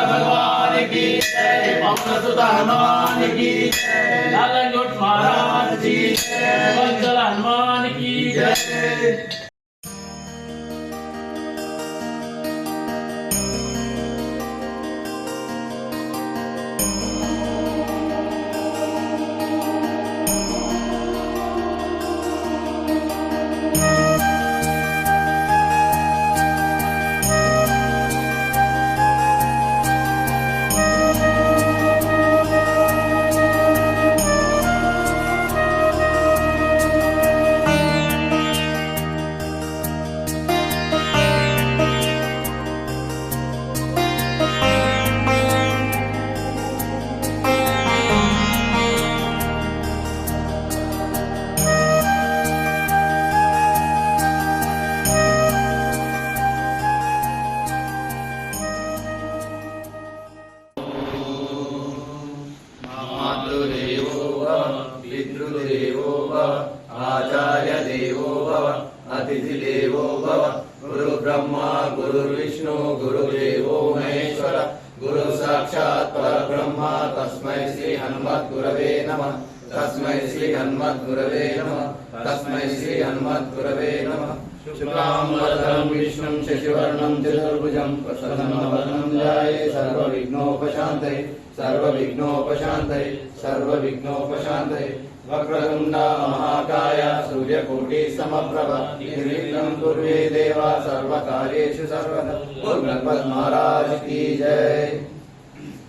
भगवान की जय, पवन सुत हनुमान की जय, लालन महाराज की जय, वत्सल हनुमान की जय। पितृदेवो भव, आचार्य देवो भव, अतिथि देवो भव। गुरु ब्रह्मा गुरुर्विष्णु गुरुदेवो महेश्वर, गुरु साक्षात् परब्रह्म तस्मै श्री हनुमद्गुरवे नमः। तस्मै श्री हनुमद्गुरवे नमः। तस्मै श्री हनुमद्गुरवे नमः। शुक्लांबरधरं विष्णुं शशिवर्णं चतुर्भुजं प्रसन्नवदनं ध्याये सर्वविघ्नोपशान्तये सर्वविघ्नोपशान्तये सर्वविघ्नोपशान्तये। वक्रतुण्ड महाकाय सूर्यकोटि समप्रभ निर्विघ्नं कुर्वे देवा सर्वकार्येषु सर्वदा। बोल गणपत महाराज की जय।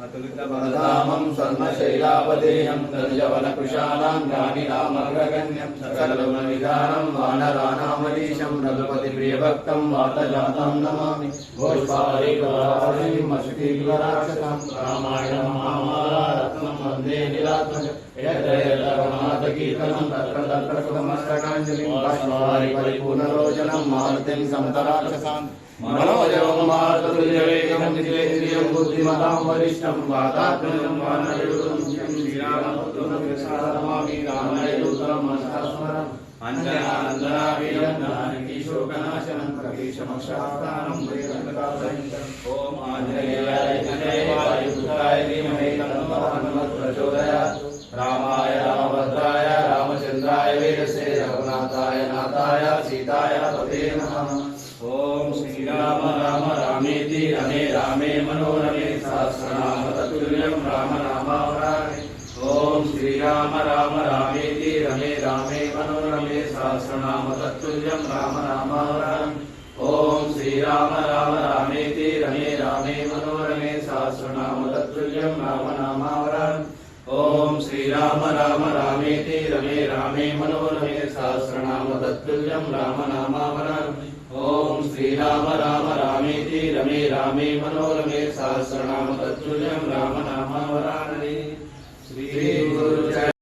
बलधामं स्वर्णशैलापदेयं तर्जवनकुशानां ज्ञानिनामग्रगण्यं सकलगुणनिधानं वानराणामधीशं रघुपतिप्रियभक्तं वातजातं नमामि। घोषपारिकराशिं मशकीकुलराक्षसं रामायणं महाभारतं वन्दे नीलात्मजं। यत्र यत्र रघुनाथकीर्तनं तत्र तत्र कृतमस्तकाञ्जलिं बाष्पारि परिपूर्णलोचनं मारुतिं समतराक्षसान् मनोजवं मारुततुल्यवेगं जितेन्द्रियं बुद्धिमतां वरिष्ठं वातात्मजं वानरयूथं श्रीरामपुत्रं नमामि। रामदूतं मनःस्मरम् अञ्जनानन्दनावीरं जानकीशोकनाशनं कपीशमक्षास्थानं वैकुण्ठकासहितं। ॐ आञ्जनेयाय वायुपुत्राय धीमहि तन्नो हनुमत् प्रचोदयात्। रामाय रामभद्राय रामचन्द्राय वेदसे रघुनाथाय नाथाय सीताय पते नमः। ओम श्री राम राम रामेति रमे रामे मनोरमे सहस्रनाम तत्तुल्यं राम नामावराणे। ओम श्री राम राम रामेति रमे रामे मनोरमे सहस्रनाम तत्तुल्यं राम नामावराणे। ओम श्री राम राम रामेति रमे रामे मनोरमे सहस्रनाम तत्तुल्यं राम नामावराणे। ओम श्री राम राम रामेति रमे रामे मनोरमे सहस्रनाम तत्तुल्यं राम नामावराणे। ओम श्री राम राम रामेति रमे रामे मनोरमे सहस्रनाम तत्तुल्यं राम नामावराणे। श्री गुरु